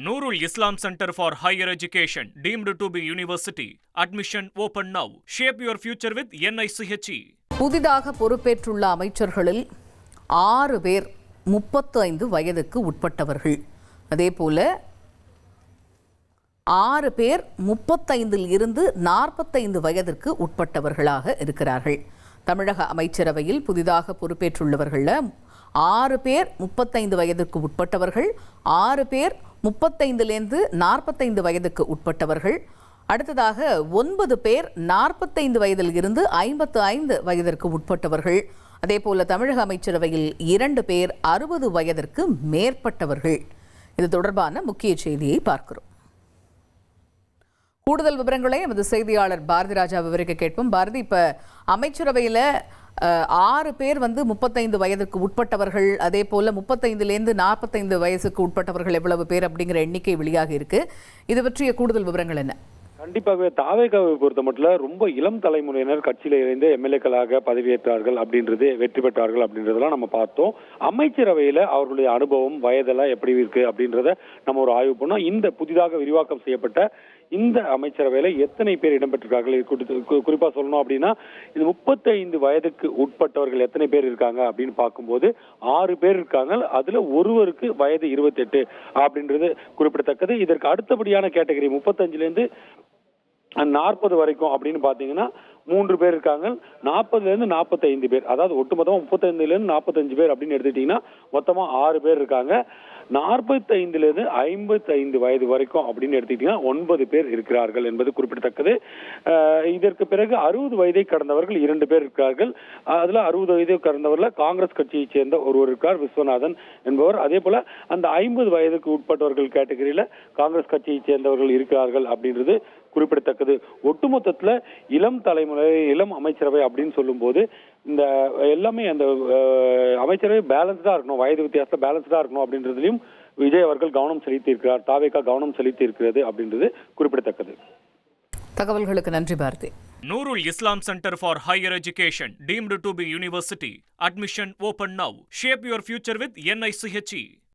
Nurul Islam Center for Higher Education, deemed to be university. Admission open now. Shape your future with NICHE. புதிதாக பொறுப்பேற்றுள்ள அமைச்சர்களில் 6 பேர் 35 வயதுக்கு உட்பட்டவர்கள். அதேபோல 6 பேர் 35 இருந்து 45 வயதிற்கு உட்பட்டவர்களாக இருக்கிறார்கள். தமிழக அமைச்சரவையில் புதிதாக பொறுப்பேற்றுள்ளவர்கள் 6 பேர் 35 வயதுக்கு உட்பட்டவர்கள், 6 பேர் 35லேருந்து 45 வயதுக்கு உட்பட்டவர்கள். அடுத்ததாக 9 பேர் 45 வயதில் இருந்து 55 வயதிற்கு உட்பட்டவர்கள். அதேபோல தமிழக அமைச்சரவையில் 2 பேர் 60 வயதிற்கு மேற்பட்டவர்கள். இது தொடர்பான முக்கிய செய்தியை பார்க்கிறோம். கூடுதல் விவரங்களை எமது செய்தியாளர் பாரதி ராஜா விவரிக்க கேட்போம். பாரதி, இப்ப அமைச்சரவையில் 6 பேர் 35 வயதுக்கு உட்பட்டவர்கள், அதே போல 35லேருந்து 45 வயசுக்கு உட்பட்டவர்கள் எவ்வளவு பேர் அப்படிங்கிற எண்ணிக்கை வெளியாக இருக்கு. இது பற்றிய கூடுதல் விவரங்கள் என்ன? கண்டிப்பாகவே தாவேகாவை பொறுத்த மட்டும் ரொம்ப இளம் தலைமுறையினர் கட்சியில இருந்து எம்எல்ஏக்களாக பதவியேற்றார்கள் அப்படின்றது, வெற்றி பெற்றார்கள் அப்படின்றதெல்லாம் நம்ம பார்த்தோம். அமைச்சரவையில அவர்களுடைய அனுபவம், வயதெல்லாம் எப்படி இருக்கு அப்படின்றத நம்ம ஒரு ஆய்வு பண்ணோம். இந்த புதிதாக விரிவாக்கம் செய்யப்பட்ட இந்த அமைச்சரவையில எத்தனை பேர் இடம்பெற்றிருக்கார்கள், குறிப்பா சொல்லணும் அப்படின்னா இது 35 வயதுக்கு உட்பட்டவர்கள் எத்தனை பேர் இருக்காங்க அப்படின்னு பார்க்கும்போது 6 பேர் இருக்காங்க. அதுல ஒருவருக்கு வயது 28 அப்படின்றது குறிப்பிடத்தக்கது. இதற்கு அடுத்தபடியான கேட்டகரி 35லேருந்து 40 வரைக்கும் அப்படின்னு பாத்தீங்கன்னா 3 பேர் இருக்காங்க. 40லேருந்து 45 பேர், அதாவது ஒட்டுமொத்தமா 35லேருந்து 45 பேர் அப்படின்னு எடுத்துட்டீங்கன்னா மொத்தமா 6 பேர் இருக்காங்க. 45லேருந்து 55 வயது வரைக்கும் அப்படின்னு எடுத்துக்கிட்டீங்கன்னா 9 பேர் இருக்கிறார்கள் என்பது குறிப்பிடத்தக்கது. இதற்கு பிறகு 60 வயதை கடந்தவர்கள் 2 பேர் இருக்கிறார்கள். அதுல 60 வயதை கடந்தவர்கள் காங்கிரஸ் கட்சியை சேர்ந்த ஒருவர் இருக்கார், விஸ்வநாதன் என்பவர். அதே போல அந்த 50 வயதுக்கு உட்பட்டவர்கள் கேட்டகரியில காங்கிரஸ் கட்சியை சேர்ந்தவர்கள் இருக்கிறார்கள் அப்படின்றது குறிப்பிடத்தக்கது. ஒட்டுமொத்தத்துல இளம் தலைமுறை, இளம் அமைச்சரவை அப்படின்னு சொல்லும் போது இந்த எல்லாமே அந்த அமைச்சரவை பேலன்ஸ்டா இருக்கணும், வயது வித்தியாசத்துல பேலன்ஸ்டா இருக்கணும் அப்படின்றதுலயும் விஜய் அவர்கள் கவனம் செலுத்தி இருக்கிறார், தாவேகா கவனம் செலுத்தி இருக்கிறது அப்படின்றது குறிப்பிடத்தக்கது. தகவல்களுக்கு நன்றி Bharathi. Nurul Islam Center for Higher Education, deemed to be university. Admission open now. Shape your future with NICHE.